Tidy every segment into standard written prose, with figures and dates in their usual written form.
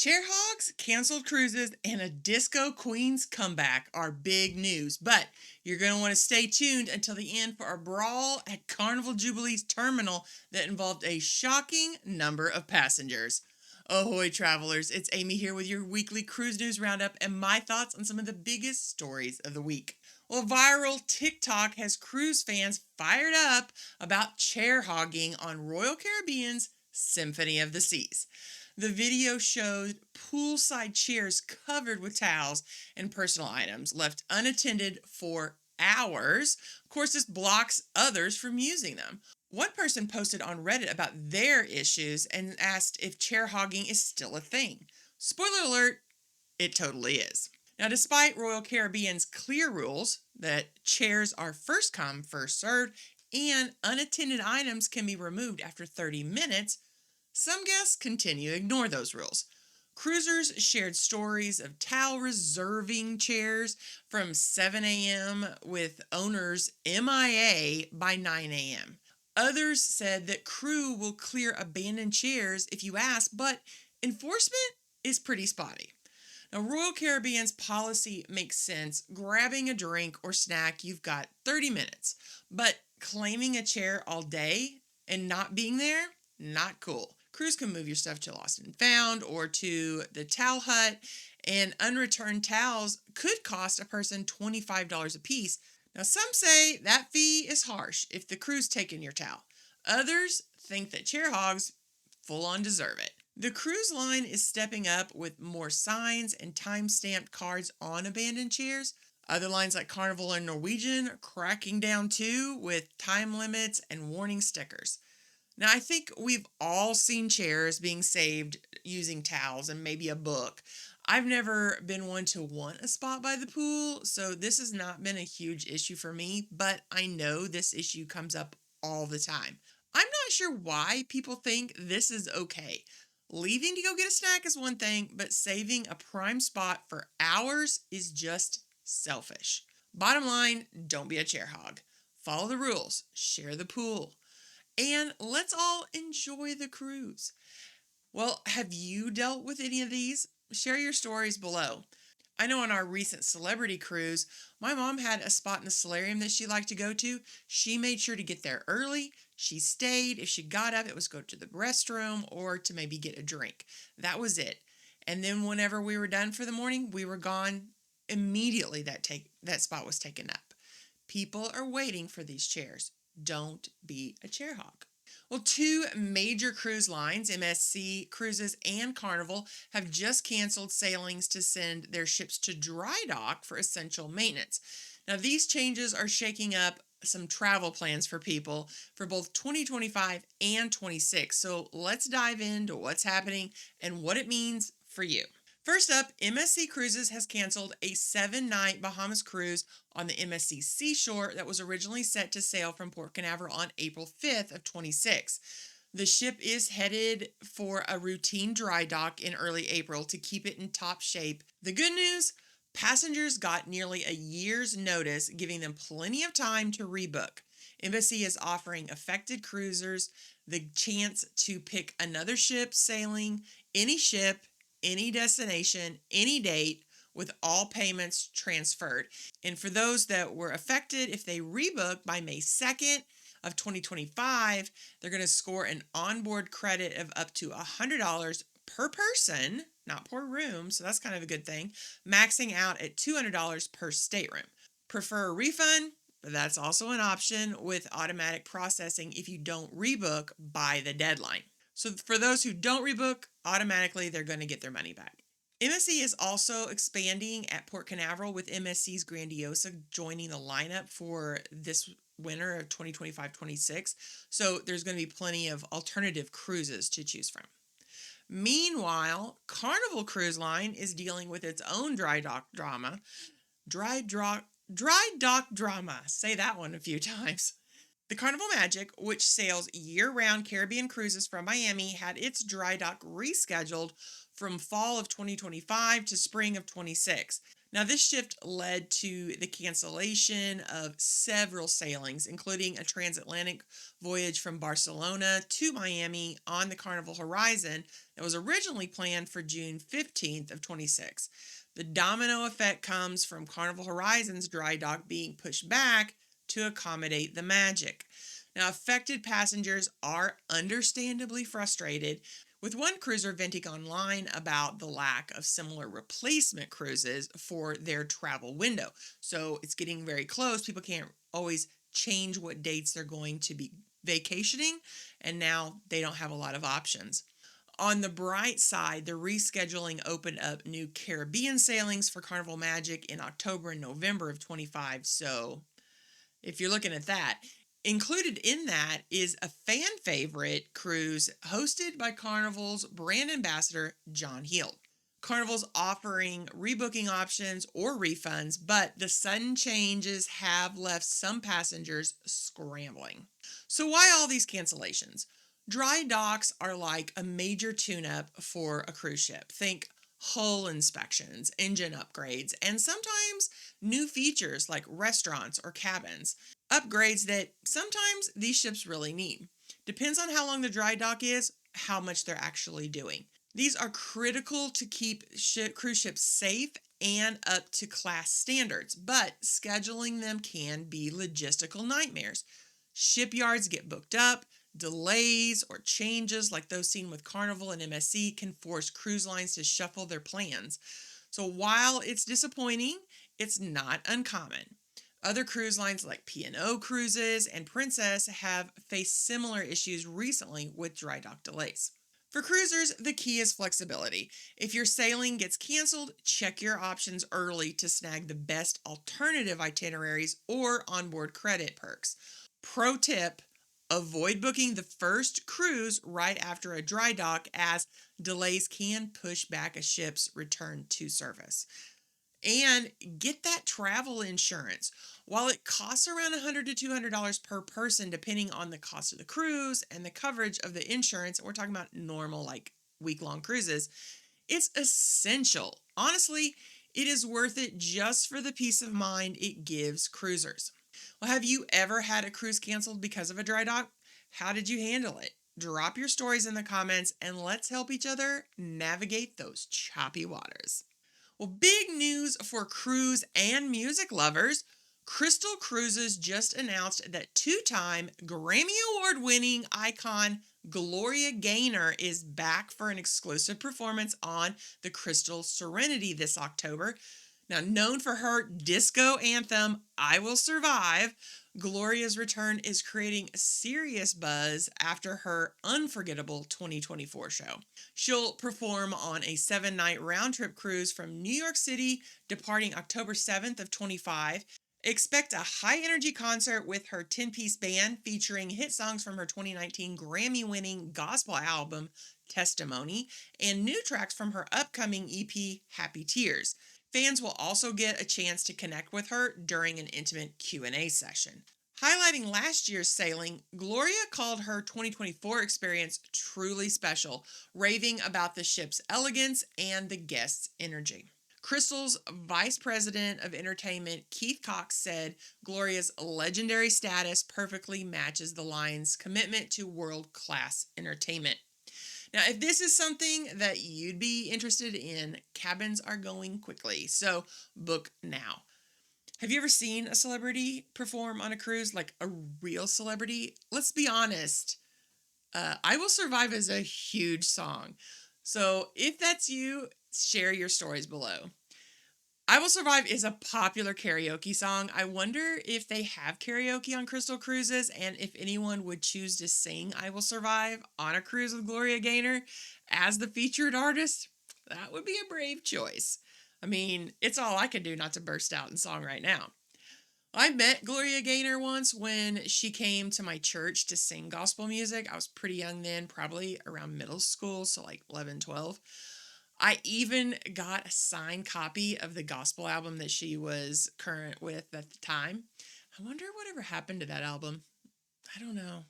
Chair Hogs, canceled cruises, and a disco queen's comeback are big news, but you're going to want to stay tuned until the end for a brawl at Carnival Jubilee's terminal that involved a shocking number of passengers. Ahoy, travelers! It's Amy here with your weekly Cruise News Roundup and my thoughts on some of the biggest stories of the week. Well, viral TikTok has cruise fans fired up about chair hogging on Royal Caribbean's Symphony of the Seas. The video showed poolside chairs covered with towels and personal items left unattended for hours. Of course, this blocks others from using them. One person posted on Reddit about their issues and asked if chair hogging is still a thing. Spoiler alert, it totally is. Now, despite Royal Caribbean's clear rules that chairs are first come, first served, and unattended items can be removed after 30 minutes, some guests continue to ignore those rules. Cruisers shared stories of towel reserving chairs from 7 a.m. with owners MIA by 9 a.m. Others said that crew will clear abandoned chairs if you ask, but enforcement is pretty spotty. Now, Royal Caribbean's policy makes sense. Grabbing a drink or snack, you've got 30 minutes. But claiming a chair all day and not being there, not cool. Crews can move your stuff to Lost and Found or to the towel hut, and unreturned towels could cost a person $25 a piece. Now, some say that fee is harsh if the crew's taken your towel. Others think that chair hogs full on deserve it. The cruise line is stepping up with more signs and time-stamped cards on abandoned chairs. Other lines like Carnival and Norwegian are cracking down too with time limits and warning stickers. Now, I think we've all seen chairs being saved using towels and maybe a book. I've never been one to want a spot by the pool, so this has not been a huge issue for me, but I know this issue comes up all the time. I'm not sure why people think this is okay. Leaving to go get a snack is one thing, but saving a prime spot for hours is just selfish. Bottom line, don't be a chair hog. Follow the rules, share the pool, and let's all enjoy the cruise. Well, have you dealt with any of these? Share your stories below. I know on our recent celebrity cruise, my mom had a spot in the solarium that she liked to go to. She made sure to get there early. She stayed. If she got up, it was go to the restroom or to maybe get a drink. That was it. And then whenever we were done for the morning, we were gone. Immediately that spot was taken up. People are waiting for these chairs. Don't be a chair hog. Well, two major cruise lines, MSC Cruises and Carnival, have just canceled sailings to send their ships to dry dock for essential maintenance. Now, these changes are shaking up some travel plans for people for both 2025 and 26. So let's dive into what's happening and what it means for you. First up, MSC Cruises has canceled a 7-night Bahamas cruise on the MSC Seashore that was originally set to sail from Port Canaveral on April 5th of 26. The ship is headed for a routine dry dock in early April to keep it in top shape. The good news, passengers got nearly a year's notice, giving them plenty of time to rebook. MSC is offering affected cruisers the chance to pick another ship sailing, any ship, any destination, any date, with all payments transferred. And for those that were affected, if they rebook by May 2nd of 2025, they're going to score an onboard credit of up to $100 per person, not per room, so that's kind of a good thing, maxing out at $200 per stateroom. Prefer a refund? That's also an option with automatic processing if you don't rebook by the deadline. So for those who don't rebook, automatically they're going to get their money back. MSC is also expanding at Port Canaveral with MSC's Grandiosa joining the lineup for this winter of 2025-26. So there's going to be plenty of alternative cruises to choose from. Meanwhile, Carnival Cruise Line is dealing with its own dry dock drama. Say that one a few times. The Carnival Magic, which sails year-round Caribbean cruises from Miami, had its dry dock rescheduled from fall of 2025 to spring of 26. Now, this shift led to the cancellation of several sailings, including a transatlantic voyage from Barcelona to Miami on the Carnival Horizon that was originally planned for June 15th of 26. The domino effect comes from Carnival Horizon's dry dock being pushed back to accommodate the Magic. Now, affected passengers are understandably frustrated, with one cruiser venting online about the lack of similar replacement cruises for their travel window. So it's getting very close. People can't always change what dates they're going to be vacationing, and now they don't have a lot of options. On the bright side, the rescheduling opened up new Caribbean sailings for Carnival Magic in October and November of 25. So if you're looking at that, included in that is a fan favorite cruise hosted by Carnival's brand ambassador, John Heald. Carnival's offering rebooking options or refunds, but the sudden changes have left some passengers scrambling. So why all these cancellations? Dry docks are like a major tune-up for a cruise ship. Think hull inspections, engine upgrades, and sometimes new features like restaurants or cabins. Upgrades that sometimes these ships really need. Depends on how long the dry dock is, how much they're actually doing. These are critical to keep cruise ships safe and up to class standards, but scheduling them can be logistical nightmares. Shipyards get booked up, delays or changes like those seen with Carnival and MSC can force cruise lines to shuffle their plans. So while it's disappointing, it's not uncommon. Other cruise lines like P&O Cruises and Princess have faced similar issues recently with dry dock delays. For cruisers, the key is flexibility. If your sailing gets canceled, check your options early to snag the best alternative itineraries or onboard credit perks. Pro tip: avoid booking the first cruise right after a dry dock, as delays can push back a ship's return to service. And get that travel insurance. While it costs around $100 to $200 per person, depending on the cost of the cruise and the coverage of the insurance, we're talking about normal, like week-long cruises, it's essential. Honestly, it is worth it just for the peace of mind it gives cruisers. Well, have you ever had a cruise canceled because of a dry dock? How did you handle it? Drop your stories in the comments and let's help each other navigate those choppy waters. Well, big news for cruise and music lovers. Crystal Cruises just announced that two-time Grammy Award-winning icon Gloria Gaynor is back for an exclusive performance on the Crystal Serenity this October. Now, known for her disco anthem, I Will Survive, Gloria's return is creating a serious buzz after her unforgettable 2024 show. She'll perform on a 7-night round-trip cruise from New York City, departing October 7th of 25. Expect a high-energy concert with her 10-piece band featuring hit songs from her 2019 Grammy-winning gospel album, Testimony, and new tracks from her upcoming EP, Happy Tears. Fans will also get a chance to connect with her during an intimate Q&A session. Highlighting last year's sailing, Gloria called her 2024 experience truly special, raving about the ship's elegance and the guests' energy. Crystal's Vice President of Entertainment, Keith Cox, said Gloria's legendary status perfectly matches the line's commitment to world-class entertainment. Now, if this is something that you'd be interested in, cabins are going quickly, so book now. Have you ever seen a celebrity perform on a cruise, like a real celebrity? Let's be honest. I Will Survive is a huge song. So if that's you, share your stories below. I Will Survive is a popular karaoke song. I wonder if they have karaoke on Crystal Cruises and if anyone would choose to sing I Will Survive on a cruise with Gloria Gaynor as the featured artist. That would be a brave choice. I mean, it's all I can do not to burst out in song right now. I met Gloria Gaynor once when she came to my church to sing gospel music. I was pretty young then, probably around middle school, so like 11, 12. I even got a signed copy of the gospel album that she was current with at the time. I wonder whatever happened to that album. I don't know.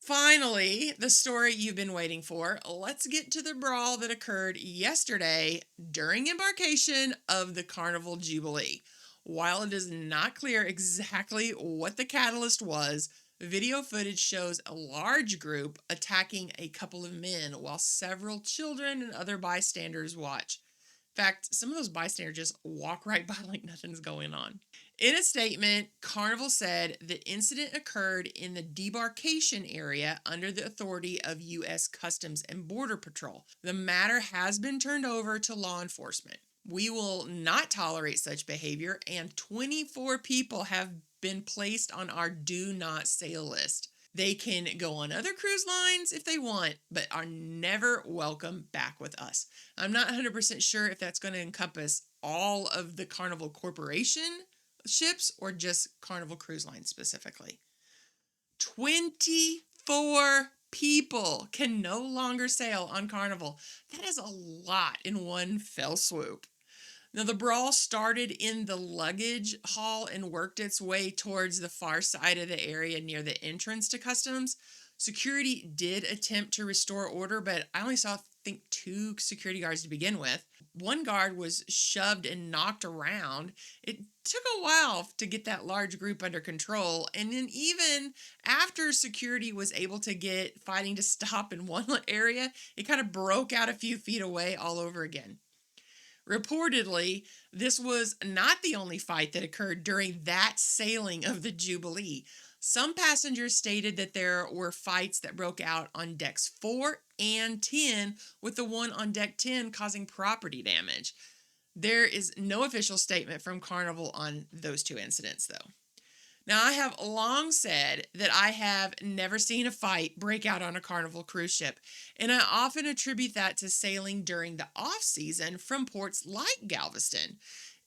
Finally, the story you've been waiting for. Let's get to the brawl that occurred yesterday during embarkation of the Carnival Jubilee. While it is not clear exactly what the catalyst was, video footage shows a large group attacking a couple of men while several children and other bystanders watch. In fact, some of those bystanders just walk right by like nothing's going on. In a statement, Carnival said the incident occurred in the debarkation area under the authority of U.S. Customs and Border Patrol. The matter has been turned over to law enforcement. We will not tolerate such behavior, and 24 people have been placed on our do not sail list. They can go on other cruise lines if they want, but are never welcome back with us. I'm not 100% sure if that's going to encompass all of the Carnival Corporation ships or just Carnival Cruise Line specifically. 24 people can no longer sail on Carnival. That is a lot in one fell swoop. Now, the brawl started in the luggage hall and worked its way towards the far side of the area near the entrance to customs. Security did attempt to restore order, but I only saw, I think, 2 security guards to begin with. One guard was shoved and knocked around. It took a while to get that large group under control, and then even after security was able to get fighting to stop in one area, it kind of broke out a few feet away all over again. Reportedly, this was not the only fight that occurred during that sailing of the Jubilee. Some passengers stated that there were fights that broke out on decks 4 and 10, with the one on deck 10 causing property damage. There is no official statement from Carnival on those 2 incidents, though. Now, I have long said that I have never seen a fight break out on a Carnival cruise ship, and I often attribute that to sailing during the off-season from ports like Galveston.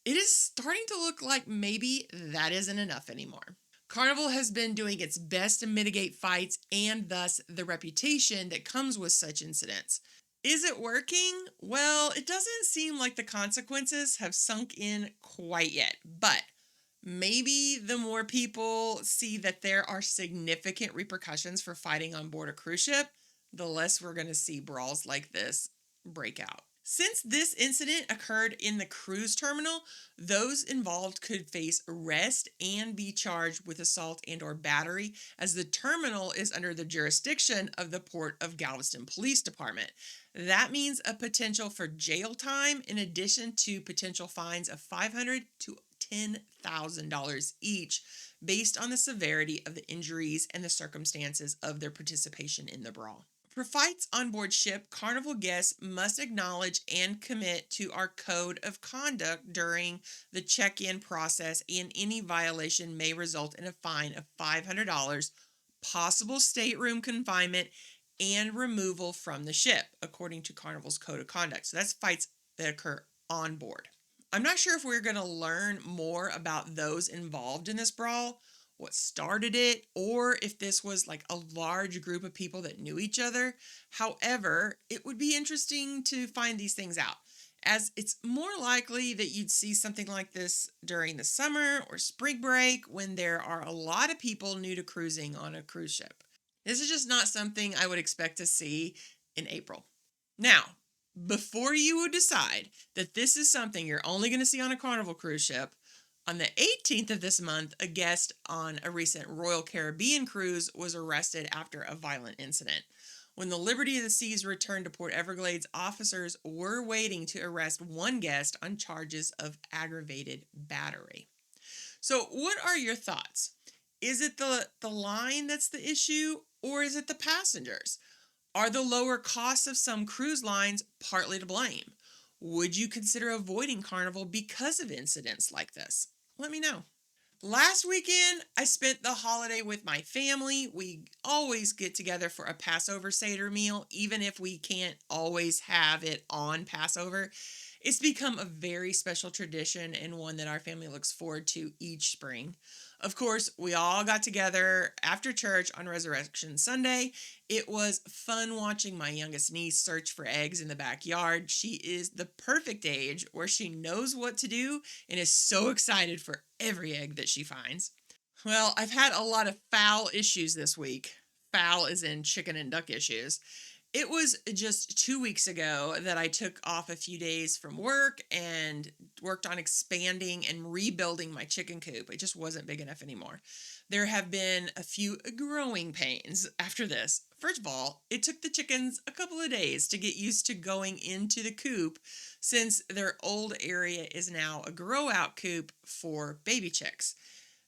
It is starting to look like maybe that isn't enough anymore. Carnival has been doing its best to mitigate fights and thus the reputation that comes with such incidents. Is it working? Well, it doesn't seem like the consequences have sunk in quite yet, but maybe the more people see that there are significant repercussions for fighting on board a cruise ship, the less we're going to see brawls like this break out. Since this incident occurred in the cruise terminal, those involved could face arrest and be charged with assault and or battery, as the terminal is under the jurisdiction of the Port of Galveston Police Department. That means a potential for jail time in addition to potential fines of $500 to $10,000 each, based on the severity of the injuries and the circumstances of their participation in the brawl. For fights on board ship, Carnival guests must acknowledge and commit to our code of conduct during the check-in process, and any violation may result in a fine of $500, possible stateroom confinement, and removal from the ship, according to Carnival's code of conduct. So that's fights that occur on board. I'm not sure if we're going to learn more about those involved in this brawl, what started it, or if this was like a large group of people that knew each other. However, it would be interesting to find these things out, as it's more likely that you'd see something like this during the summer or spring break when there are a lot of people new to cruising on a cruise ship. This is just not something I would expect to see in April. Now, before you would decide that this is something you're only going to see on a Carnival cruise ship, on the 18th of this month, a guest on a recent Royal Caribbean cruise was arrested after a violent incident. When the Liberty of the Seas returned to Port Everglades, officers were waiting to arrest one guest on charges of aggravated battery. So, what are your thoughts? Is it the line that's the issue, or is it the passengers? Are the lower costs of some cruise lines partly to blame? Would you consider avoiding Carnival because of incidents like this? Let me know. Last weekend, I spent the holiday with my family. We always get together for a Passover Seder meal, even if we can't always have it on Passover. It's become a very special tradition and one that our family looks forward to each spring. Of course, we all got together after church on Resurrection Sunday. It was fun watching my youngest niece search for eggs in the backyard. She is the perfect age where she knows what to do and is so excited for every egg that she finds. Well, I've had a lot of fowl issues this week. foul as in chicken and duck issues. It was just 2 weeks ago that I took off a few days from work and worked on expanding and rebuilding my chicken coop. It just wasn't big enough anymore. There have been a few growing pains after this. First of all, it took the chickens a couple of days to get used to going into the coop since their old area is now a grow out coop for baby chicks.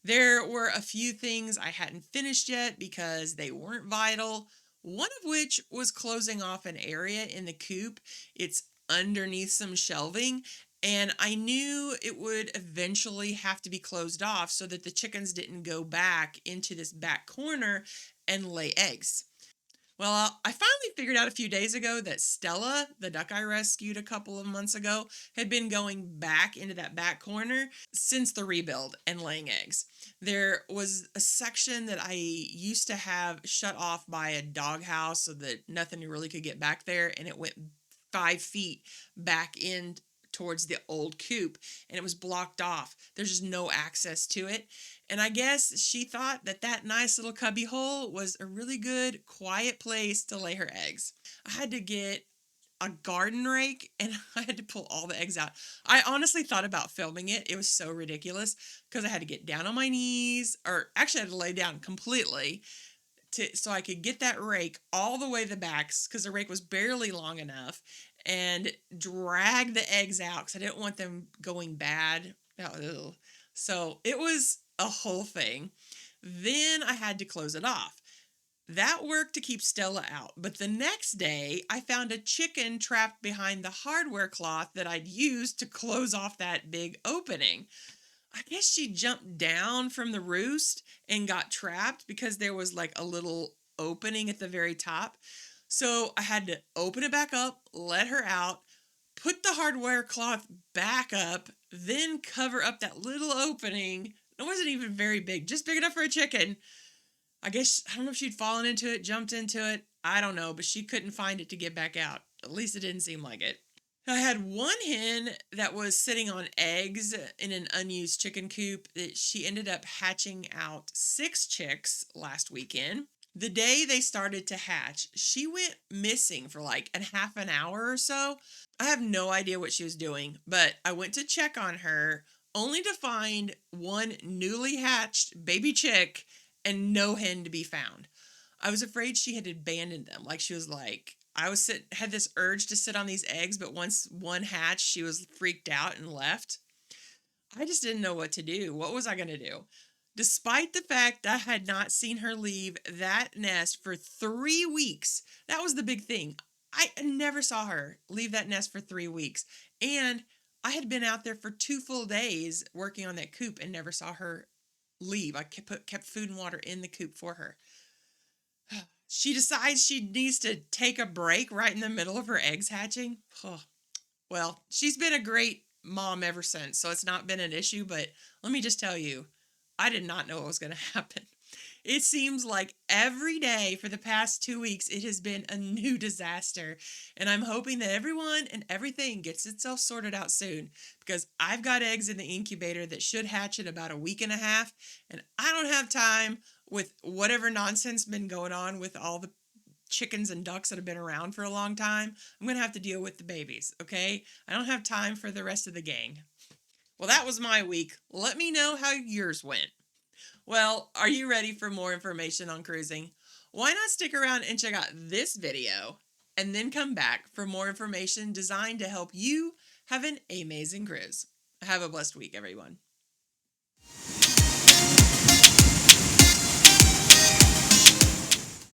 There were a few things I hadn't finished yet because they weren't vital. One of which was closing off an area in the coop. It's underneath some shelving, and I knew it would eventually have to be closed off so that the chickens didn't go back into this back corner and lay eggs. Well, I finally figured out a few days ago that Stella, the duck I rescued a couple of months ago, had been going back into that back corner since the rebuild and laying eggs. There was a section that I used to have shut off by a doghouse so that nothing really could get back there, and it went 5 feet back in towards the old coop, and it was blocked off. There's just no access to it. And I guess she thought that that nice little cubby hole was a really good, quiet place to lay her eggs. I had to get a garden rake and I had to pull all the eggs out. I honestly thought about filming it. It was so ridiculous because I had to get down on my knees, or actually I had to lay down completely so I could get that rake all the way to the backs because the rake was barely long enough, and drag the eggs out because I didn't want them going bad. Oh, so it was a whole thing. Then I had to close it off. That worked to keep Stella out, but the next day I found a chicken trapped behind the hardware cloth that I'd used to close off that big opening. I guess she jumped down from the roost and got trapped because there was like a little opening at the very top. So I had to open it back up, let her out, put the hardware cloth back up, then cover up that little opening. It wasn't even very big, just big enough for a chicken. I guess, I don't know if she'd fallen into it, jumped into it. I don't know, but she couldn't find it to get back out. At least it didn't seem like it. I had one hen that was sitting on eggs in an unused chicken coop that she ended up hatching out 6 chicks last weekend. The day they started to hatch, she went missing for like a half an hour or so. I have no idea what she was doing, but I went to check on her only to find one newly hatched baby chick and no hen to be found. I was afraid she had abandoned them. Like she was like, had this urge to sit on these eggs, but once one hatched, she was freaked out and left. I just didn't know what to do. What was I going to do? Despite the fact I had not seen her leave that nest for 3 weeks, that was the big thing. I never saw her leave that nest for 3 weeks. And I had been out there for 2 full days working on that coop and never saw her leave. I kept food and water in the coop for her. She decides she needs to take a break right in the middle of her eggs hatching. Oh, well, she's been a great mom ever since, so it's not been an issue, but let me just tell you, I did not know what was going to happen. It seems like every day for the past 2 weeks, it has been a new disaster, and I'm hoping that everyone and everything gets itself sorted out soon, because I've got eggs in the incubator that should hatch in about a week and a half, and I don't have time with whatever nonsense been going on with all the chickens and ducks that have been around for a long time. I'm going to have to deal with the babies, okay? I don't have time for the rest of the gang. Well, that was my week. Let me know how yours went. Well, are you ready for more information on cruising? Why not stick around and check out this video and then come back for more information designed to help you have an amazing cruise. Have a blessed week, everyone.